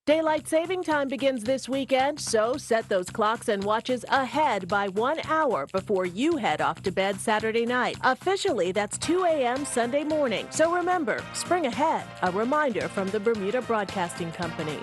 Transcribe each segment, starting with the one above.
Daylight saving time begins this weekend, so set those clocks and watches ahead by 1 hour before you head off to bed Saturday night. Officially, that's 2 a.m. Sunday morning. So remember, spring ahead, a reminder from the Bermuda Broadcasting Company.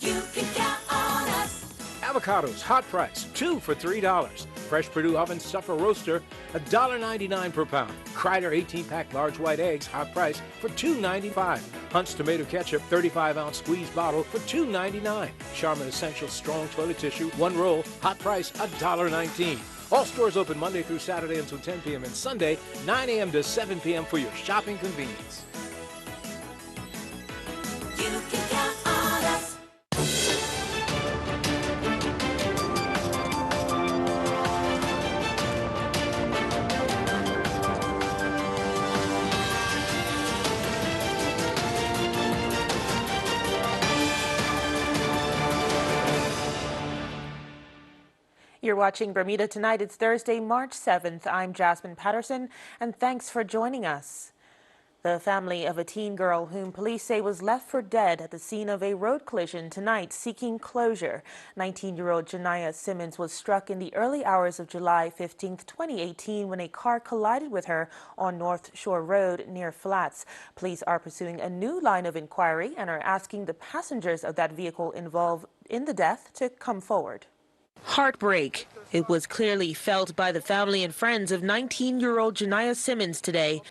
You can count on us. Avocados, hot price, 2 for $3. Fresh Purdue Oven Stuffer Roaster, $1.99 per pound. Kreider 18-pack large white eggs, hot price for $2.95. Hunt's Tomato Ketchup, 35-ounce squeeze bottle for $2.99. Charmin Essential Strong Toilet Tissue, 1 roll, hot price $1.19. All stores open Monday through Saturday until 10 p.m. and Sunday, 9 a.m. to 7 p.m. for your shopping convenience. You can count on us. You're watching Bermuda Tonight. It's Thursday, March 7th. I'm Jasmine Patterson, and thanks for joining us. The family of a teen girl whom police say was left for dead at the scene of a road collision tonight seeking closure. 19-year-old Janiyah Simmons was struck in the early hours of July 15, 2018, when a car collided with her on North Shore Road near Flats. Police are pursuing a new line of inquiry and are asking the passengers of that vehicle involved in the death to come forward. Heartbreak. It was clearly felt by the family and friends of 19-year-old Janiyah Simmons today.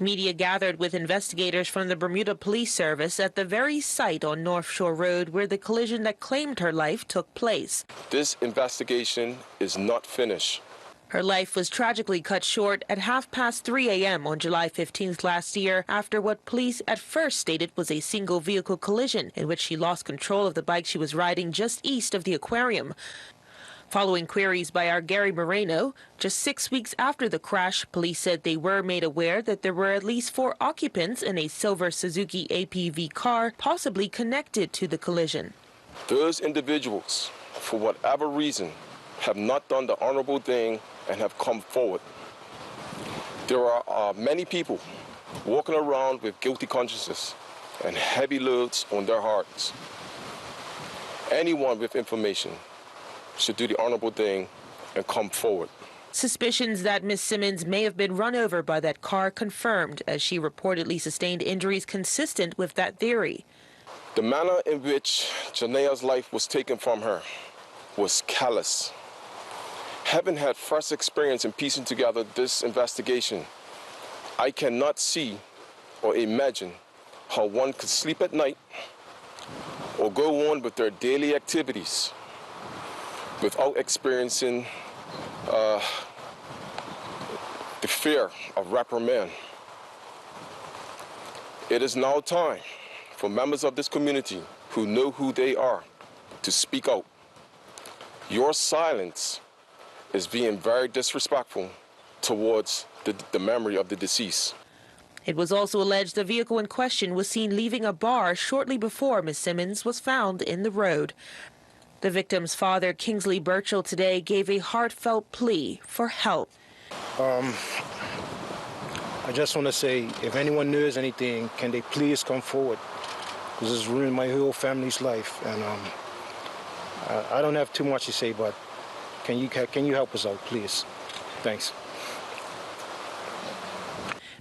Media gathered with investigators from the Bermuda Police Service at the very site on North Shore Road where the collision that claimed her life took place. This investigation is not finished. Her life was tragically cut short at 3:30 a.m. on July 15th last year after what police at first stated was a single vehicle collision in which she lost control of the bike she was riding just east of the aquarium. Following queries by our Gary Moreno, just 6 weeks after the crash, police said they were made aware that there were at least 4 occupants in a silver Suzuki APV car possibly connected to the collision. Those individuals, for whatever reason, have not done the honorable thing and have come forward. There are many people walking around with guilty consciences and heavy loads on their hearts. Anyone with information should do the honorable thing and come forward. Suspicions that Ms. Simmons may have been run over by that car confirmed, as she reportedly sustained injuries consistent with that theory. The manner in which Janiyah's life was taken from her was callous. Having had first experience in piecing together this investigation, I cannot see or imagine how one could sleep at night or go on with their daily activities without experiencing the fear of reprimand. It is now time for members of this community who know who they are to speak out. Your silence is being very disrespectful towards the memory of the deceased. It was also alleged the vehicle in question was seen leaving a bar shortly before Ms. Simmons was found in the road. The victim's father, Kingsley Burchell, today gave a heartfelt plea for help. I just want to say, if anyone knows anything, can they please come forward? Because it's ruined my whole family's life, and I don't have too much to say, but can you help us out, please? Thanks.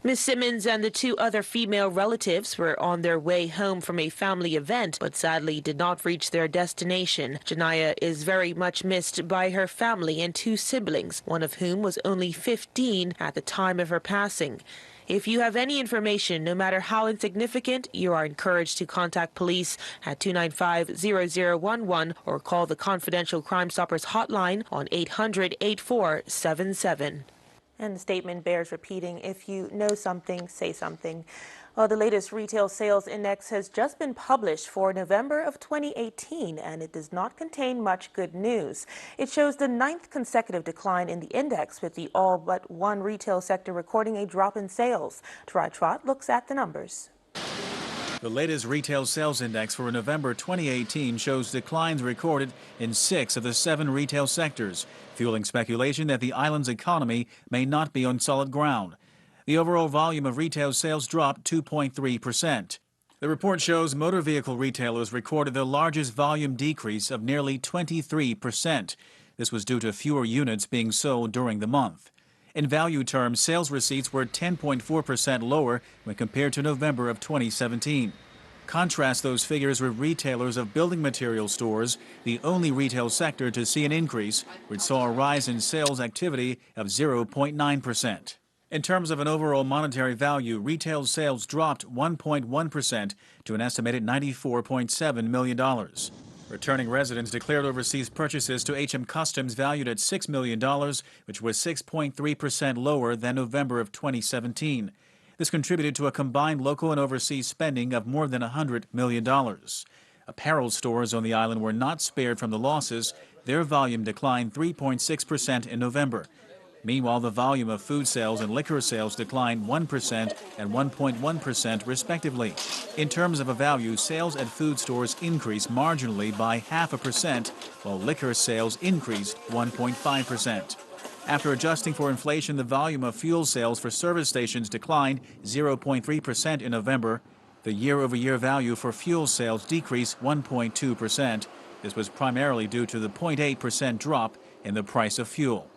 Ms. Simmons and the 2 other female relatives were on their way home from a family event, but sadly did not reach their destination. Janiyah is very much missed by her family and 2 siblings, one of whom was only 15 at the time of her passing. If you have any information, no matter how insignificant, you are encouraged to contact police at 295-0011 or call the Confidential Crime Stoppers hotline on 800-8477. And the statement bears repeating: if you know something, say something. Well, the latest retail sales index has just been published for November of 2018, and it does not contain much good news. It shows the 9th consecutive decline in the index, with the all but one retail sector recording a drop in sales. Try Trot looks at the numbers. The latest retail sales index for November 2018 shows declines recorded in 6 of the 7 retail sectors, fueling speculation that the island's economy may not be on solid ground. The overall volume of retail sales dropped 2.3%. The report shows motor vehicle retailers recorded the largest volume decrease of nearly 23%. This was due to fewer units being sold during the month. In value terms, sales receipts were 10.4% lower when compared to November of 2017. Contrast those figures with retailers of building material stores, the only retail sector to see an increase, which saw a rise in sales activity of 0.9%. In terms of an overall monetary value, retail sales dropped 1.1% to an estimated $94.7 million. Returning residents declared overseas purchases to HM Customs valued at $6 million, which was 6.3% lower than November of 2017. This contributed to a combined local and overseas spending of more than $100 million. Apparel stores on the island were not spared from the losses. Their volume declined 3.6% in November. Meanwhile, the volume of food sales and liquor sales declined 1% and 1.1% respectively. In terms of a value, sales at food stores increased marginally by 0.5%, while liquor sales increased 1.5%. After adjusting for inflation, the volume of fuel sales for service stations declined 0.3% in November. The year-over-year value for fuel sales decreased 1.2%. This was primarily due to the 0.8% drop in the price of fuel.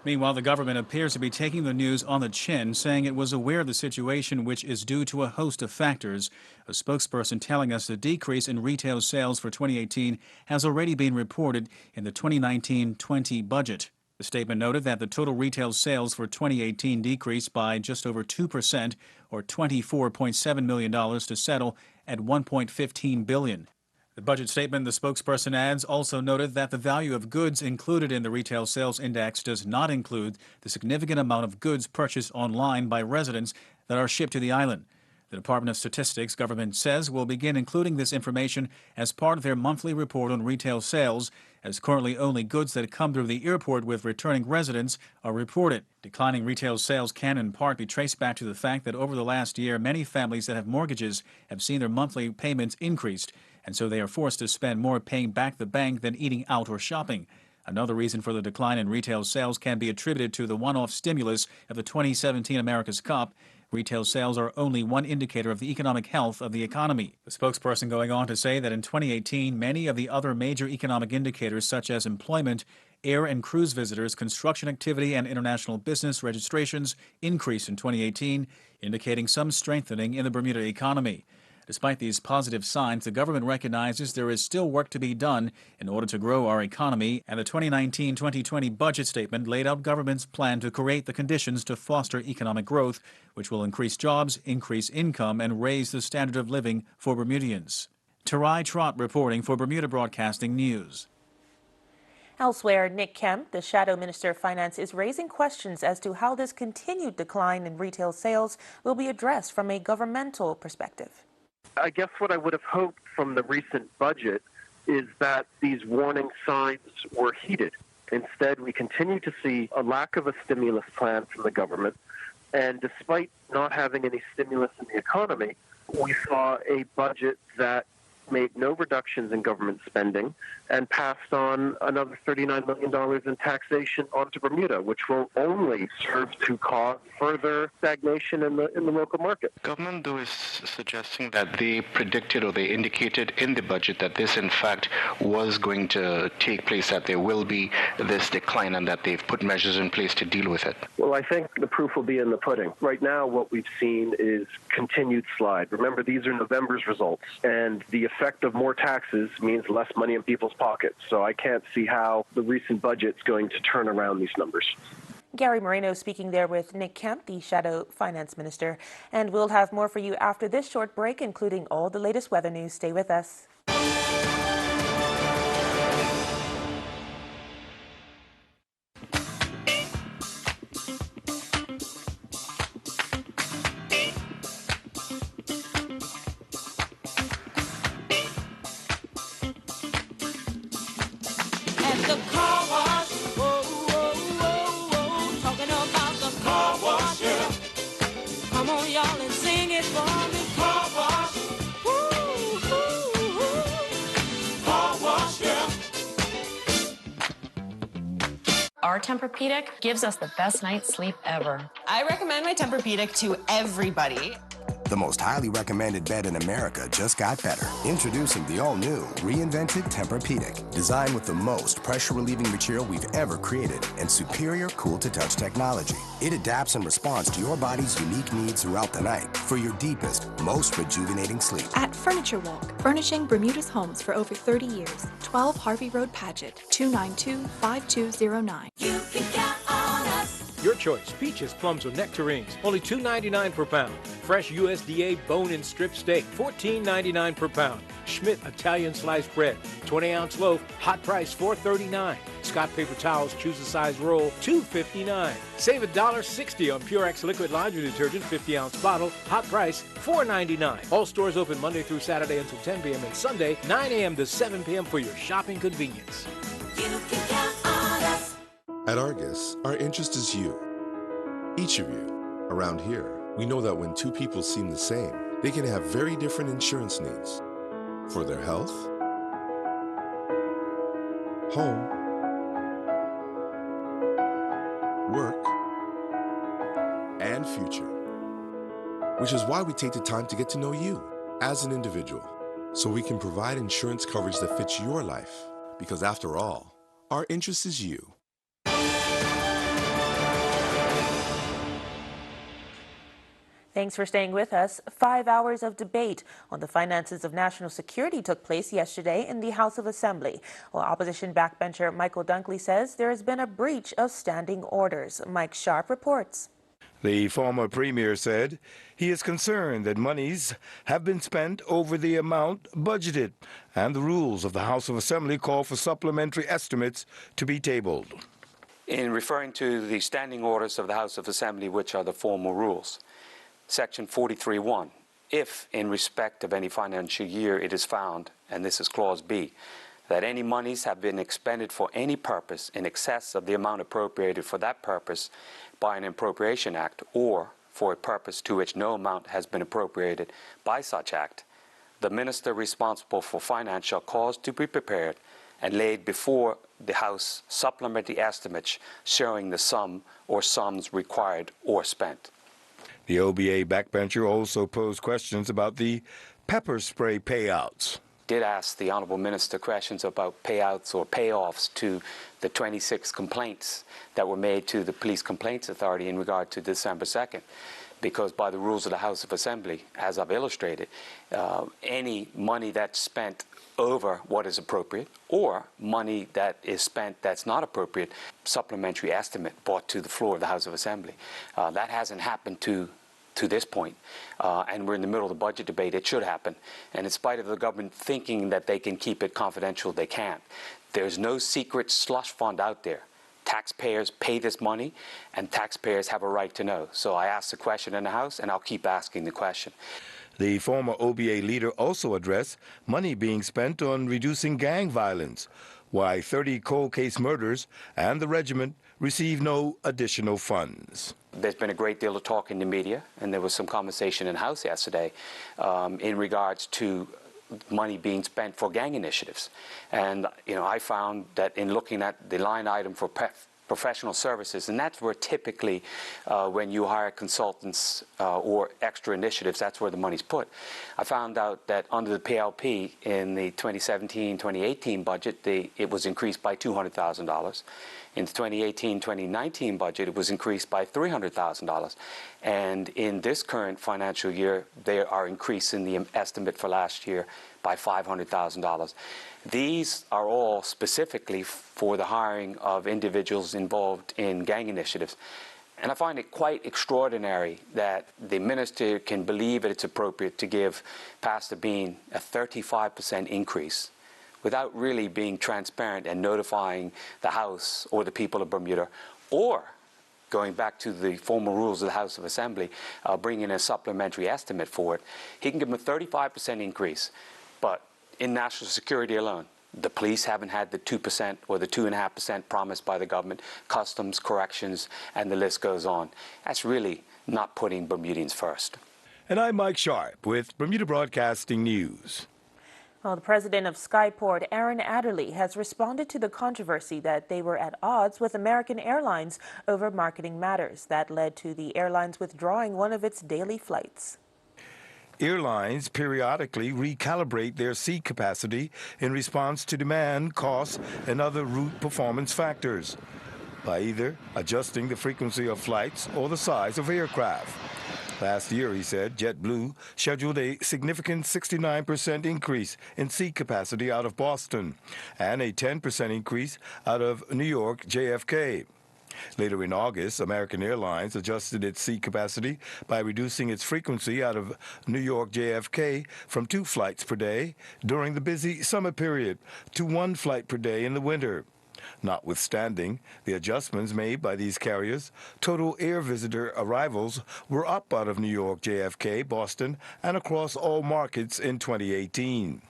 Meanwhile, the government appears to be taking the news on the chin, saying it was aware of the situation, which is due to a host of factors. A spokesperson telling us the decrease in retail sales for 2018 has already been reported in the 2019-20 budget. The statement noted that the total retail sales for 2018 decreased by just over 2%, or $24.7 million, to settle at $1.15 billion. The budget statement, the spokesperson adds, also noted that the value of goods included in the retail sales index does not include the significant amount of goods purchased online by residents that are shipped to the island. The Department of Statistics, government says, will begin including this information as part of their monthly report on retail sales, as currently only goods that come through the airport with returning residents are reported. Declining retail sales can in part be traced back to the fact that over the last year, many families that have mortgages have seen their monthly payments increased, and so they are forced to spend more paying back the bank than eating out or shopping. Another reason for the decline in retail sales can be attributed to the one-off stimulus of the 2017 America's Cup. Retail sales are only one indicator of the economic health of the economy. The spokesperson going on to say that in 2018, many of the other major economic indicators such as employment, air and cruise visitors, construction activity, and international business registrations increased in 2018, indicating some strengthening in the Bermuda economy. Despite these positive signs, the government recognizes there is still work to be done in order to grow our economy, and the 2019-2020 budget statement laid out government's plan to create the conditions to foster economic growth, which will increase jobs, increase income, and raise the standard of living for Bermudians. Tarai Trott reporting for Bermuda Broadcasting News. Elsewhere, Nick Kemp, the Shadow Minister of Finance, is raising questions as to how this continued decline in retail sales will be addressed from a governmental perspective. I guess what I would have hoped from the recent budget is that these warning signs were heeded. Instead, we continue to see a lack of a stimulus plan from the government. And despite not having any stimulus in the economy, we saw a budget that made no reductions in government spending and passed on another $39 million in taxation onto Bermuda, which will only serve to cause further stagnation in the local market. Government, though, is suggesting that they predicted or they indicated in the budget that this, in fact, was going to take place, that there will be this decline and that they've put measures in place to deal with it. Well, I think the proof will be in the pudding. Right now, what we've seen is continued slide. Remember, these are November's results, and the effect of more taxes means less money in people's pockets. So I can't see how the recent budget's going to turn around these numbers. Gary Moreno speaking there with Nick Kemp, the Shadow Finance Minister. And we'll have more for you after this short break, including all the latest weather news. Stay with us. Our Tempur-Pedic gives us the best night's sleep ever. I recommend my Tempur-Pedic to everybody. The most highly recommended bed in America just got better. Introducing the all-new, reinvented Tempur-Pedic. Designed with the most pressure-relieving material we've ever created and superior cool-to-touch technology. It adapts and responds to your body's unique needs throughout the night for your deepest, most rejuvenating sleep. At Furniture Walk, furnishing Bermuda's homes for over 30 years. 12 Harvey Road, Paget, 292-5209. You can count on us. Your choice, peaches, plums, or nectarines, only $2.99 per pound. Fresh USDA bone-in strip steak, $14.99 per pound. Schmidt Italian sliced bread, 20-ounce loaf, hot price $4.39. Scott paper towels, choose a size roll, $2.59. Save $1.60 on Purex liquid laundry detergent, 50-ounce bottle, hot price $4.99. All stores open Monday through Saturday until 10 p.m. and Sunday, 9 a.m. to 7 p.m. for your shopping convenience. You can count on us. At Argus, our interest is you. Each of you. Around here, we know that when two people seem the same, they can have very different insurance needs. For their health, home, work, and future. Which is why we take the time to get to know you as an individual, so we can provide insurance coverage that fits your life. Because after all, our interest is you. Thanks for staying with us. 5 hours of debate on the finances of national security took place yesterday in the House of Assembly. While opposition backbencher Michael Dunkley says there has been a breach of standing orders. Mike Sharp reports. The former premier said he is concerned that monies have been spent over the amount budgeted, and the rules of the House of Assembly call for supplementary estimates to be tabled. In referring to the standing orders of the House of Assembly, which are the formal rules, Section 43.1, if in respect of any financial year it is found, and this is Clause B, that any monies have been expended for any purpose in excess of the amount appropriated for that purpose by an appropriation act, or for a purpose to which no amount has been appropriated by such act, the minister responsible for finance shall cause to be prepared and laid before the House supplementary estimates showing the sum or sums required or spent. The OBA backbencher also posed questions about the pepper spray payouts. Did ask the Honourable Minister questions about payouts or payoffs to the 26 complaints that were made to the Police Complaints Authority in regard to December 2nd. Because by the rules of the House of Assembly, as I've illustrated, any money that's spent over what is appropriate or money that is spent that's not appropriate, supplementary estimate brought to the floor of the House of Assembly. That hasn't happened to this point, and we're in the middle of the budget debate. It should happen, and in spite of the government thinking that they can keep it confidential, they can't. There's no secret slush fund out there. Taxpayers pay this money, and taxpayers have a right to know. So I asked the question in the House, and I'll keep asking the question. The former OBA leader also addressed money being spent on reducing gang violence, why 30 cold case murders and the regiment receive no additional funds. There's been a great deal of talk in the media, and there was some conversation in the House yesterday in regards to money being spent for gang initiatives. And, I found that in looking at the line item for professional services, and that's where typically when you hire consultants or extra initiatives, that's where the money's put. I found out that under the PLP in the 2017-2018 budget, it was increased by $200,000. In the 2018-2019 budget, it was increased by $300,000. And in this current financial year, they are increasing the estimate for last year by $500,000. These are all specifically for the hiring of individuals involved in gang initiatives. And I find it quite extraordinary that the minister can believe that it's appropriate to give Pastor Bean a 35% increase without really being transparent and notifying the House or the people of Bermuda, or going back to the formal rules of the House of Assembly, bringing a supplementary estimate for it. He can give them a 35% increase, but in national security alone, the police haven't had the 2% or the 2.5% promised by the government, customs, corrections, and the list goes on. That's really not putting Bermudians first. And I'm Mike Sharp with Bermuda Broadcasting News. Well, the president of Skyport, Aaron Adderley, has responded to the controversy that they were at odds with American Airlines over marketing matters that led to the airline's withdrawing one of its daily flights. Airlines periodically recalibrate their seat capacity in response to demand, costs, and other route performance factors by either adjusting the frequency of flights or the size of aircraft. Last year, he said, JetBlue scheduled a significant 69% increase in seat capacity out of Boston and a 10% increase out of New York JFK. Later in August, American Airlines adjusted its seat capacity by reducing its frequency out of New York JFK from 2 flights per day during the busy summer period to 1 flight per day in the winter. Notwithstanding the adjustments made by these carriers, total air visitor arrivals were up out of New York, JFK, Boston, and across all markets in 2018.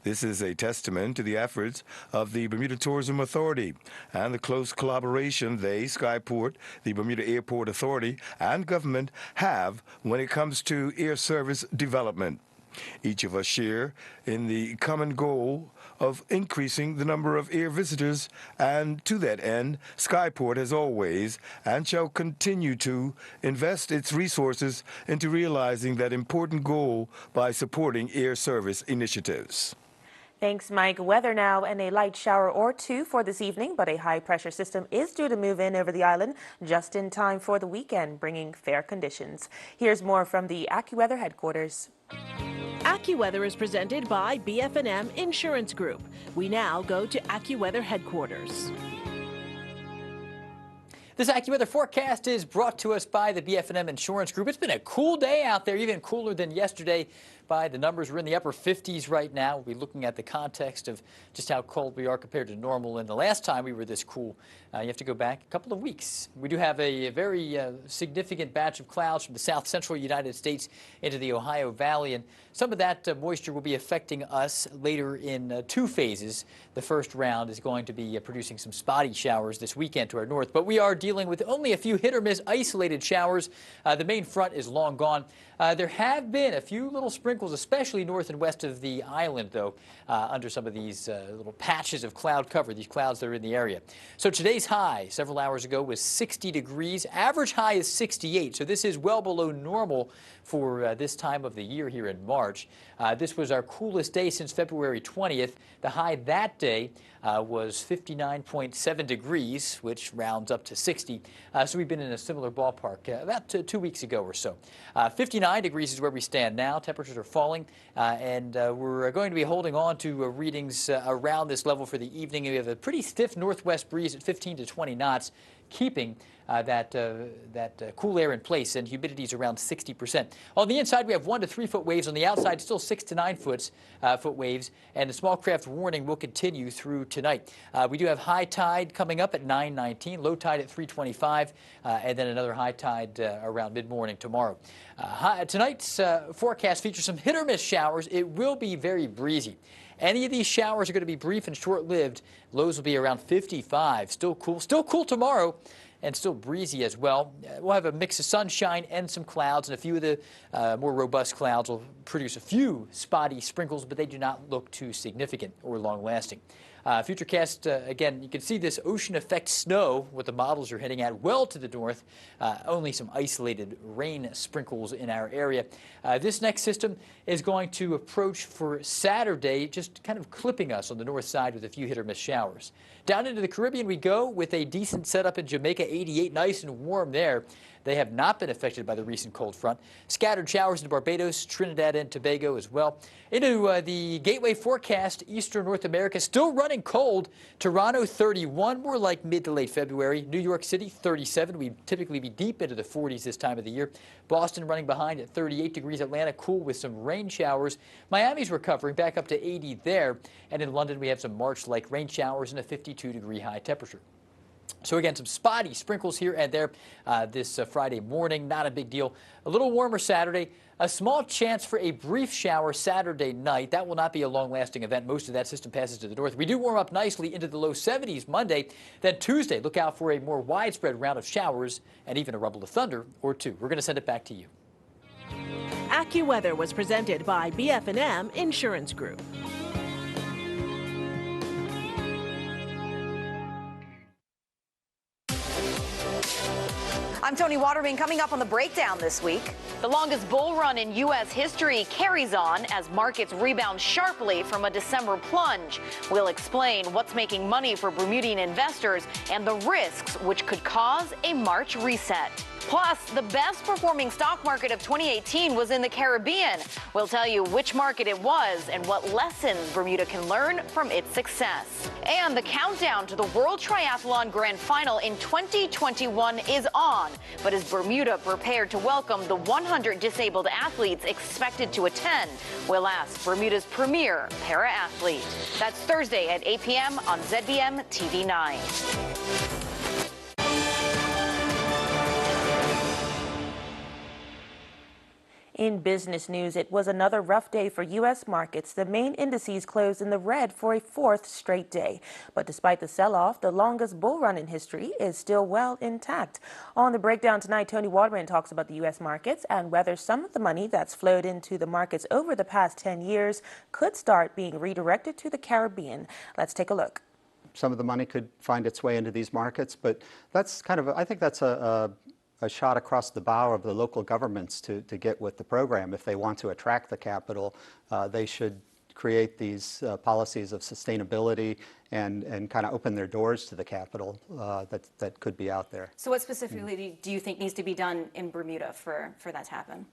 This is a testament to the efforts of the Bermuda Tourism Authority and the close collaboration they, Skyport, the Bermuda Airport Authority, and government have when it comes to air service development. Each of us share in the common goal of increasing the number of air visitors, and to that end, Skyport has always and shall continue to invest its resources into realizing that important goal by supporting air service initiatives. Thanks, Mike. Weather now, and a light shower or two for this evening, but a high-pressure system is due to move in over the island just in time for the weekend, bringing fair conditions. Here's more from the AccuWeather headquarters. AccuWeather is presented by BF&M Insurance Group. We now go to AccuWeather headquarters. This AccuWeather forecast is brought to us by the BF&M Insurance Group. It's been a cool day out there, even cooler than yesterday. By the numbers, we're in the upper 50s right now. We'll be looking at the context of just how cold we are compared to normal. And the last time we were this cool, you have to go back a couple of weeks. We do have a very significant batch of clouds from the south central United States into the Ohio Valley. And some of that moisture will be affecting us later in 2 phases. The first round is going to be producing some spotty showers this weekend to our north. But we are dealing with only a few hit or miss isolated showers. The main front is long gone. There have been a few little sprinkles, especially north and west of the island, though, under some of these little patches of cloud cover, these clouds that are in the area. So today's high several hours ago was 60 degrees. Average high is 68, so this is well below normal for this time of the year here in March. This was our coolest day since February 20th. The high that day was 59.7 degrees, which rounds up to 60. So we've been in a similar ballpark about 2 weeks ago or so. 59 degrees is where we stand now. Temperatures are falling, and we're going to be holding on to readings around this level for the evening. We have a pretty stiff northwest breeze at 15 to 20 knots, keeping that cool air in place, and humidity is around 60%. On the inside, we have 1 to 3 foot waves. On the outside, still 6 to 9 foot waves, and the small craft warning will continue through tonight. We do have high tide coming up at 9:19, low tide at 3:25, and then another high tide around mid-morning tomorrow. Tonight's forecast features some hit or miss showers. It will be very breezy. Any of these showers are going to be brief and short-lived. Lows will be around 55. Still cool tomorrow, and still breezy as well. We'll have a mix of sunshine and some clouds, and a few of the more robust clouds will produce a few spotty sprinkles, but they do not look too significant or long-lasting. Futurecast, again, you can see this ocean effect snow, what the models are heading at, well to the north. Only some isolated rain sprinkles in our area. This next system is going to approach for Saturday, just kind of clipping us on the north side with a few hit or miss showers. Down into the Caribbean we go with a decent setup in Jamaica, 88, nice and warm there. They have not been affected by the recent cold front. Scattered showers into Barbados, Trinidad, and Tobago as well. Into the gateway forecast, eastern North America, still running cold. Toronto, 31, more like mid to late February. New York City, 37. We'd typically be deep into the 40s this time of the year. Boston running behind at 38 degrees. Atlanta cool with some rain showers. Miami's recovering back up to 80 there. And in London, we have some March-like rain showers and a 52-degree high temperature. So again, some spotty sprinkles here and there this Friday morning. Not a big deal. A little warmer Saturday. A small chance for a brief shower Saturday night. That will not be a long-lasting event. Most of that system passes to the north. We do warm up nicely into the low 70s Monday. Then Tuesday, look out for a more widespread round of showers and even a rumble of thunder or two. We're going to send it back to you. AccuWeather was presented by BF&M Insurance Group. I'm Tony Waterman. Coming up on The Breakdown this week. The longest bull run in U.S. history carries on as markets rebound sharply from a December plunge. We'll explain what's making money for Bermudian investors and the risks which could cause a March reset. Plus, the best performing stock market of 2018 was in the Caribbean. We'll tell you which market it was and what lessons Bermuda can learn from its success. And the countdown to the World Triathlon Grand Final in 2021 is on. But is Bermuda prepared to welcome the 100 disabled athletes expected to attend? We'll ask Bermuda's premier para-athlete. That's Thursday at 8 p.m. on ZBM TV 9. In business news, it was another rough day for U.S. markets. The main indices closed in the red for a fourth straight day. But despite the sell-off, the longest bull run in history is still well intact. On The Breakdown tonight, Tony Waterman talks about the U.S. markets and whether some of the money that's flowed into the markets over the past 10 years could start being redirected to the Caribbean. Let's take a look. Some of the money could find its way into these markets, but that's kind of, I think that's a shot across the bow of the local governments to get with the program. If they want to attract the capital, they should create these policies of sustainability and kind of open their doors to the capital that could be out there. So what specifically do you think needs to be done in Bermuda for that to happen?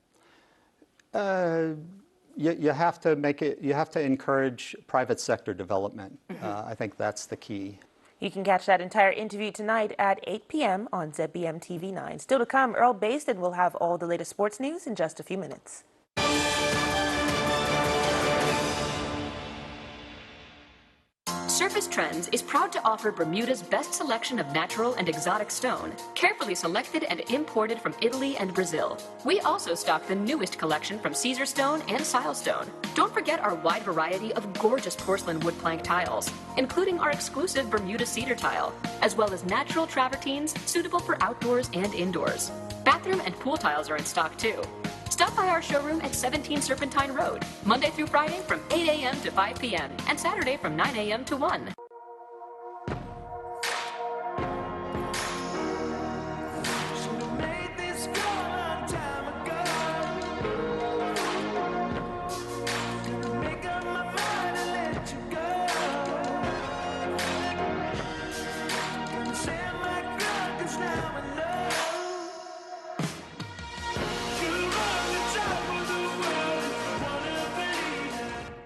You have to make it, you have to encourage private sector development. I think that's the key. You can catch that entire interview tonight at 8 p.m. on ZBM TV 9. Still to come, Earl Baston will have all the latest sports news in just a few minutes. Surface Trends is proud to offer Bermuda's best selection of natural and exotic stone, carefully selected and imported from Italy and Brazil. We also stock the newest collection from Caesar Stone and Silestone. Don't forget our wide variety of gorgeous porcelain wood plank tiles, including our exclusive Bermuda cedar tile, as well as natural travertines suitable for outdoors and indoors. Bathroom and pool tiles are in stock too. Stop by our showroom at 17 Serpentine Road, Monday through Friday from 8 a.m. to 5 p.m. and Saturday from 9 a.m. to 1.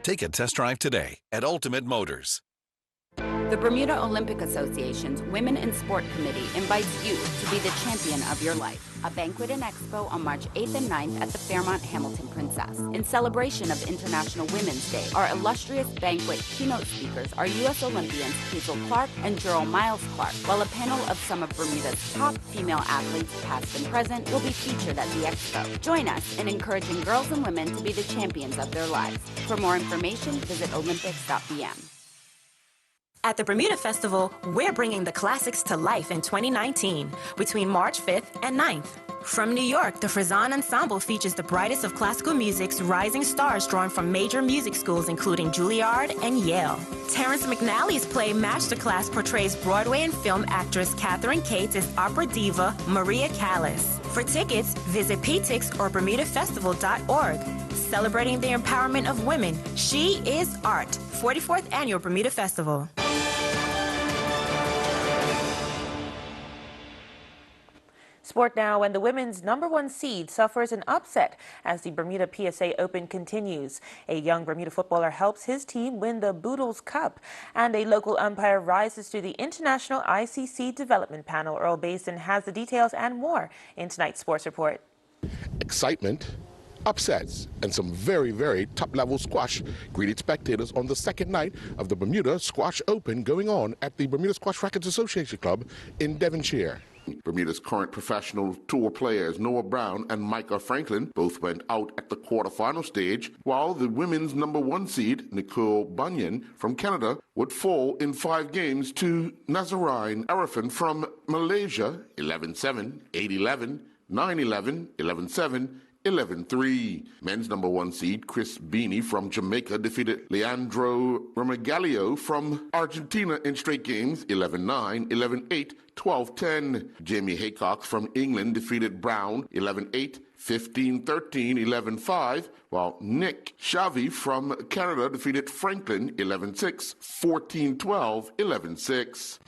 Take a test drive today at Ultimate Motors. The Bermuda Olympic Association's Women in Sport Committee invites you to be the champion of your life. A banquet and expo on March 8th and 9th at the Fairmont Hamilton Princess. In celebration of International Women's Day, our illustrious banquet keynote speakers are U.S. Olympians Hazel Clark and Gerald Miles Clark, while a panel of some of Bermuda's top female athletes, past and present, will be featured at the expo. Join us in encouraging girls and women to be the champions of their lives. For more information, visit olympics.bm. At the Bermuda Festival, we're bringing the classics to life in 2019, between March 5th and 9th. From New York, the Frazan Ensemble features the brightest of classical music's rising stars drawn from major music schools including Juilliard and Yale. Terrence McNally's play Masterclass portrays Broadway and film actress Catherine Cates as opera diva Maria Callas. For tickets, visit PTix or BermudaFestival.org. Celebrating the empowerment of women, She is Art, 44th Annual Bermuda Festival. Sport now, and the women's #1 seed suffers an upset as the Bermuda PSA Open continues. A young Bermuda footballer helps his team win the Boodles Cup, and a local umpire rises to the International ICC Development Panel. Earl Basin has the details and more in tonight's Sports Report. Excitement, upsets, and some very, very top-level squash greeted spectators on the second night of the Bermuda Squash Open going on at the Bermuda Squash Rackets Association Club in Devonshire. Bermuda's current professional tour players Noah Brown and Micah Franklin both went out at the quarterfinal stage, while the women's #1 seed Nicole Bunyan from Canada would fall in 5 games to Nazarine Arifin from Malaysia 11-7, 8-11, 9-11, 11-7, 11-3. Men's number 1 seed Chris Beanie from Jamaica defeated Leandro Romagalio from Argentina in straight games 11-9, 11-8, 12-10. Jamie Haycock from England defeated Brown 11-8, 15-13, 11-5, while Nick Xavi from Canada defeated Franklin 11-6, 14-12, 11-6.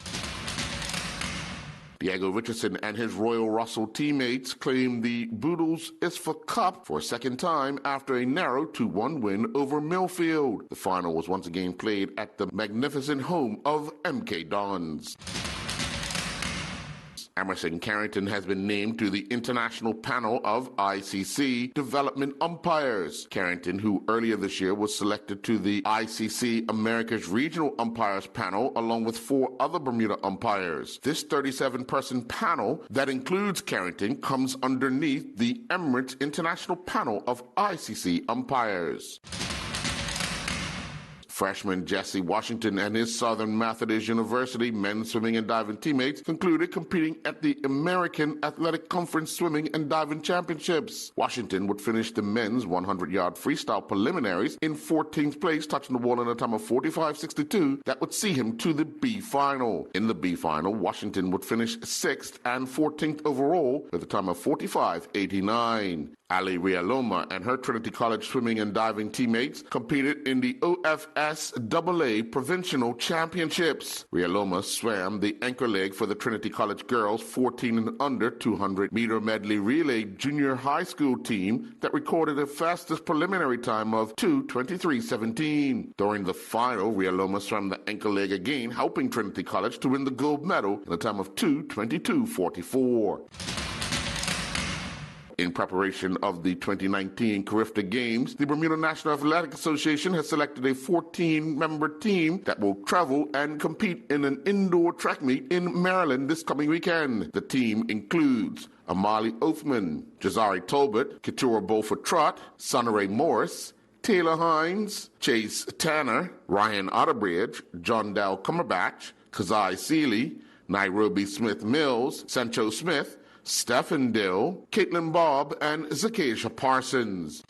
Diego Richardson and his Royal Russell teammates claimed the Boodles ISFA Cup for a second time after a narrow 2-1 win over Millfield. The final was once again played at the magnificent home of MK Dons. Emerson Carrington has been named to the International Panel of ICC Development Umpires. Carrington, who earlier this year was selected to the ICC America's Regional Umpires Panel along with 4 other Bermuda umpires. This 37-person panel that includes Carrington comes underneath the Emirates International Panel of ICC Umpires. Freshman Jesse Washington and his Southern Methodist University men's swimming and diving teammates concluded competing at the American Athletic Conference Swimming and Diving Championships. Washington would finish the men's 100-yard freestyle preliminaries in 14th place, touching the wall in a time of 45.62 that would see him to the B final. In the B final, Washington would finish 6th and 14th overall with a time of 45.89. Ali Rialoma and her Trinity College swimming and diving teammates competed in the OFSAA Provincial Championships. Rialoma swam the anchor leg for the Trinity College girls 14 and under 200-meter medley relay junior high school team that recorded the fastest preliminary time of 2:23.17. During the final, Rialoma swam the anchor leg again, helping Trinity College to win the gold medal in a time of 2:22.44. In preparation of the 2019 Carifta Games, the Bermuda National Athletic Association has selected a 14-member team that will travel and compete in an indoor track meet in Maryland this coming weekend. The team includes Amali Othman, Jazari Tolbert, Keturah Beaufort Trott, Sonaray Morris, Taylor Hines, Chase Tanner, Ryan Otterbridge, John Dow Cumberbatch, Kazai Seeley, Nairobi Smith Mills, Sancho Smith, Stephen Dill, Caitlin Bobb, and Zakesha Parsons.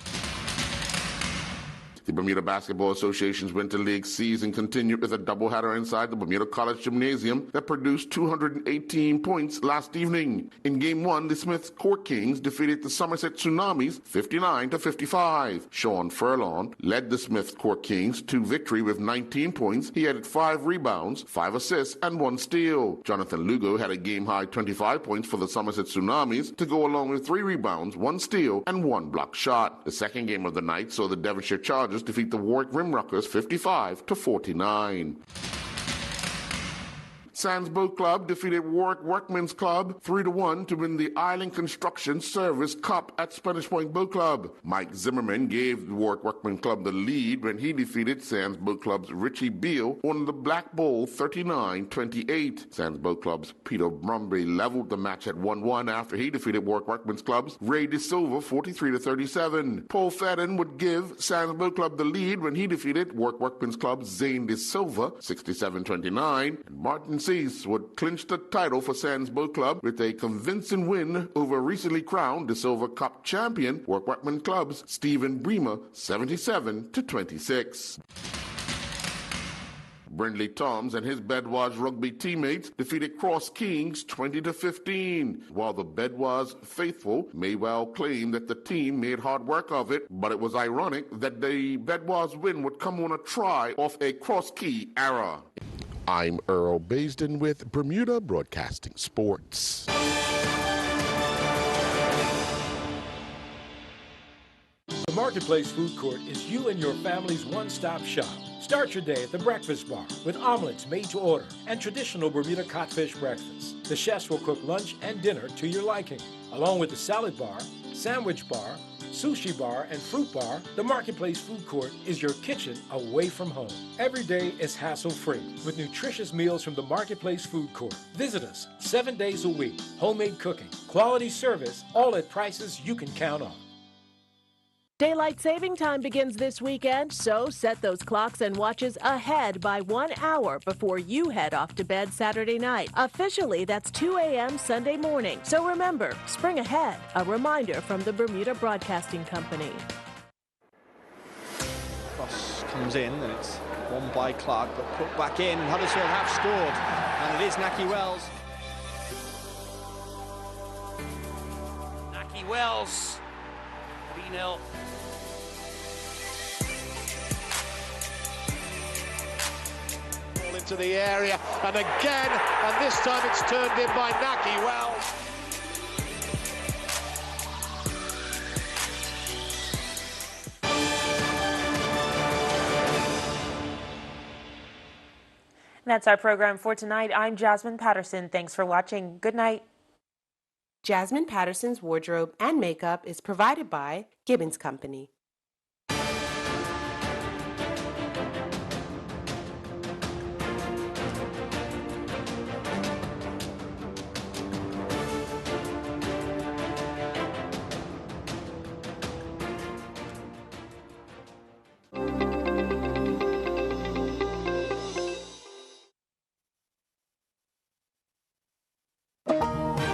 The Bermuda Basketball Association's Winter League season continued with a doubleheader inside the Bermuda College Gymnasium that produced 218 points last evening. In Game 1, the Smith Court Kings defeated the Somerset Tsunamis 59-55. Sean Furlong led the Smith Court Kings to victory with 19 points. He added 5 rebounds, 5 assists, and 1 steal. Jonathan Lugo had a game-high 25 points for the Somerset Tsunamis to go along with 3 rebounds, 1 steal, and 1 block shot. The second game of the night saw the Devonshire Chargers defeat the Warwick Rimrockers 55-49. Sands Boat Club defeated Warwick Workmen's Club 3-1 to win the Island Construction Service Cup at Spanish Point Boat Club. Mike Zimmerman gave the Warwick Workmen's Club the lead when he defeated Sands Boat Club's Richie Beale on the Black Bowl 39-28. Sands Boat Club's Peter Brumby leveled the match at 1-1 after he defeated Warwick Workmen's Club's Ray De Silva 43-37. Paul Fadden would give Sands Boat Club the lead when he defeated Warwick Workmen's Club's Zane De Silva 67-29, and Martin Cease would clinch the title for Sands Boat Club with a convincing win over recently crowned De Silva Cup champion Warwick Workman Club's Stephen Bremer 77-26. Brindley Toms and his Bedwas rugby teammates defeated Cross Kings 20-15. While the Bedwas faithful may well claim that the team made hard work of it, but it was ironic that the Bedwas win would come on a try off a Cross Key error. I'm Earl Baisden with Bermuda Broadcasting Sports. The Marketplace Food Court is you and your family's one-stop shop. Start your day at the Breakfast Bar with omelets made to order and traditional Bermuda codfish breakfast. The chefs will cook lunch and dinner to your liking. Along with the salad bar, sandwich bar, sushi bar, and fruit bar, the Marketplace Food Court is your kitchen away from home. Every day is hassle-free with nutritious meals from the Marketplace Food Court. Visit us 7 days a week. Homemade cooking, quality service, all at prices you can count on. Daylight saving time begins this weekend, so set those clocks and watches ahead by 1 hour before you head off to bed Saturday night. Officially, that's 2 a.m. Sunday morning. So remember, spring ahead. A reminder from the Bermuda Broadcasting Company. Cross comes in and it's won by Clark, but put back in. Huddersfield have scored, and it is Naki Wells. Naki Wells, 3-0. Ball into the area, and again, and this time it's turned in by Naki Wells. That's our program for tonight. I'm Jasmine Patterson. Thanks for watching. Good night. Jasmine Patterson's wardrobe and makeup is provided by Gibbons Company.